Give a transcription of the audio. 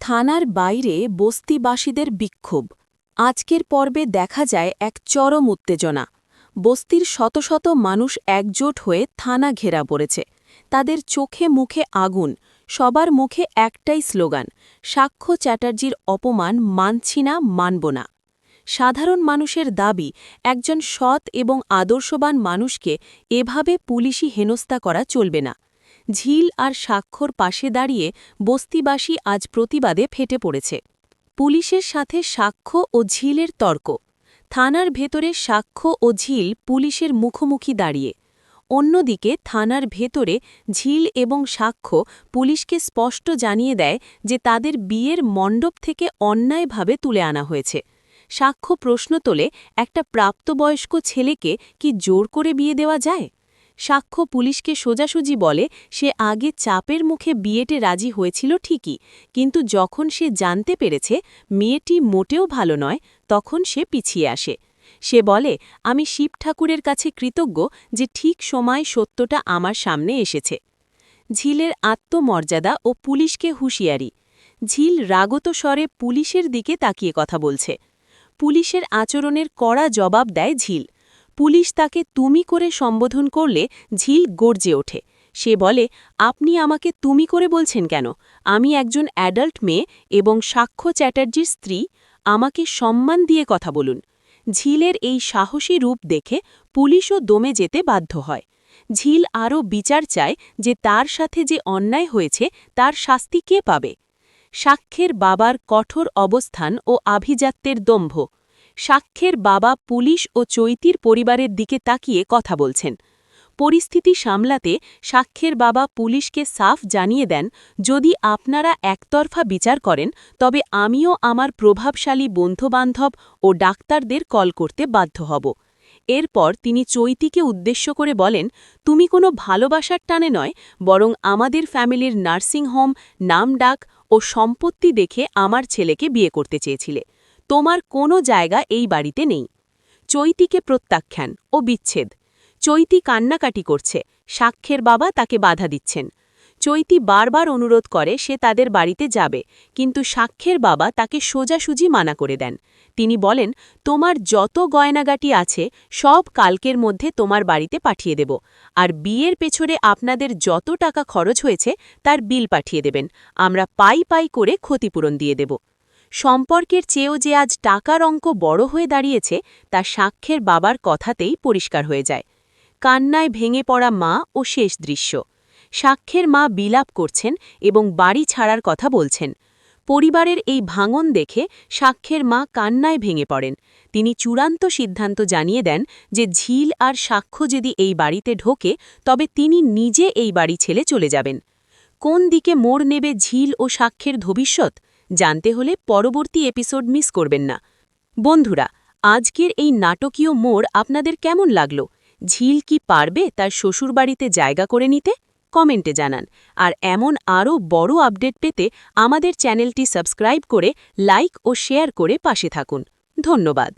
থানার বাইরে বস্তিবাসীদের বিক্ষোভ। আজকের পর্বে দেখা যায় এক চরম উত্তেজনা। বস্তির শত শত মানুষ একজোট হয়ে থানা ঘেরা পড়েছে। তাদের চোখে মুখে আগুন, সবার মুখে একটাই স্লোগান, সাক্ষ্য চ্যাটার্জির অপমান মানছি না, মানব না। সাধারণ মানুষের দাবি, একজন সৎ এবং আদর্শবান মানুষকে এভাবে পুলিশি হেনস্থা করা চলবে না। ঝিল আর সাক্ষ্যর পাশে দাঁড়িয়ে বস্তিবাসী আজ প্রতিবাদে ফেটে পড়েছে। পুলিশের সাথে সাক্ষ্য ও ঝিলের তর্ক। থানার ভেতরে সাক্ষ্য ও ঝিল পুলিশের মুখোমুখি দাঁড়িয়ে। অন্যদিকে থানার ভেতরে ঝিল এবং সাক্ষ্য পুলিশকে স্পষ্ট জানিয়ে দেয় যে তাদের বিয়ের মণ্ডপ থেকে অন্যায়ভাবে তুলে আনা হয়েছে। সাক্ষ্য প্রশ্ন তোলে, একটা প্রাপ্তবয়স্ক ছেলেকে কি জোর করে বিয়ে দেওয়া যায়? সাক্ষ্য পুলিশকে সোজাসুজি বলে, সে আগে চাপের মুখে বিয়েতে রাজি হয়েছিল ঠিকই, কিন্তু যখন সে জানতে পেরেছে মেয়েটি মোটেও ভালো নয়, তখন সে পিছিয়ে আসে। সে বলে, আমি শিব ঠাকুরের কাছে কৃতজ্ঞ যে ঠিক সময় সত্যটা আমার সামনে এসেছে। ঝিলের আত্মমর্যাদা ও পুলিশকে হুঁশিয়ারি। ঝিল রাগত স্বরে পুলিশের দিকে তাকিয়ে কথা বলছে। পুলিশের আচরণের কড়া জবাব দেয় ঝিল। পুলিশ তাকে তুমি করে সম্বোধন করলে ঝিল গর্জে ওঠে। সে বলে, আপনি আমাকে তুমি করে বলছেন কেন? আমি একজন অ্যাডাল্ট মেয়ে এবং সাক্ষ্য চ্যাটার্জির স্ত্রী, আমাকে সম্মান দিয়ে কথা বলুন। ঝিলের এই সাহসী রূপ দেখে পুলিশও দমে যেতে বাধ্য হয়। ঝিল আরও বিচার চায় যে তার সাথে যে অন্যায় হয়েছে তার শাস্তি কে পাবে। সাক্ষ্যের বাবার কঠোর অবস্থান ও আভিজাত্যের দম্ভ। সাক্ষ্যের বাবা পুলিশ ও চৈতির পরিবারের দিকে তাকিয়ে কথা বলছেন। পরিস্থিতি সামলাতে সাক্ষ্যের বাবা পুলিশকে সাফ জানিয়ে দেন, যদি আপনারা একতরফা বিচার করেন তবে আমিও আমার প্রভাবশালী বন্ধুবান্ধব ও ডাক্তারদের কল করতে বাধ্য হব। এরপর তিনি চৈতিকে উদ্দেশ্য করে বলেন, তুমি কোনো ভালোবাসার টানে নয়, বরং আমাদের ফ্যামিলির নার্সিংহোম, নামডাক ও সম্পত্তি দেখে আমার ছেলেকে বিয়ে করতে চেয়েছিলে। তোমার কোনো জায়গা এই বাড়িতে নেই। চৈতিকে প্রত্যাখ্যান ও বিচ্ছেদ। চৈতি কান্নাকাটি করছে, সাক্ষ্যের বাবা তাকে বাধা দিচ্ছেন। চৈতি বারবার অনুরোধ করে সে তাদের বাড়িতে যাবে, কিন্তু সাক্ষ্যের বাবা তাকে সোজাসুজি মানা করে দেন। তিনি বলেন, তোমার যত গয়নাগাটি আছে সব কালকের মধ্যে তোমার বাড়িতে পাঠিয়ে দেব, আর বিয়ের পেছনে আপনাদের যত টাকা খরচ হয়েছে তার বিল পাঠিয়ে দেবেন, আমরা পাই পাই করে ক্ষতিপূরণ দিয়ে দেব। সম্পর্কের চেয়েও যে আজ টাকার অঙ্ক বড় হয়ে দাঁড়িয়েছে তা সাক্ষ্যের বাবার কথাতেই পরিষ্কার হয়ে যায়। কান্নায় ভেঙে পড়া মা ও শেষ দৃশ্য। সাক্ষ্যের মা বিলাপ করছেন এবং বাড়ি ছাড়ার কথা বলছেন। পরিবারের এই ভাঙন দেখে সাক্ষ্যের মা কান্নায় ভেঙে পড়েন। তিনি চূড়ান্ত সিদ্ধান্ত জানিয়ে দেন যে ঝিল আর সাক্ষ্য যদি এই বাড়িতে ঢোকে তবে তিনি নিজে এই বাড়ি ছেড়ে চলে যাবেন। কোন দিকে মোড় নেবে ঝিল ও সাক্ষ্যের ভবিষ্যৎ জানতে হলে পরবর্তী এপিসোড মিস করবেন না। বন্ধুরা, আজকের এই নাটকীয় মোড় আপনাদের কেমন লাগলো? ঝিল কি পারবে তার শ্বশুরবাড়িতে জায়গা করে নিতে? কমেন্টে জানান। আর এমন আরও বড় আপডেট পেতে আমাদের চ্যানেলটি সাবস্ক্রাইব করে লাইক ও শেয়ার করে পাশে থাকুন। ধন্যবাদ।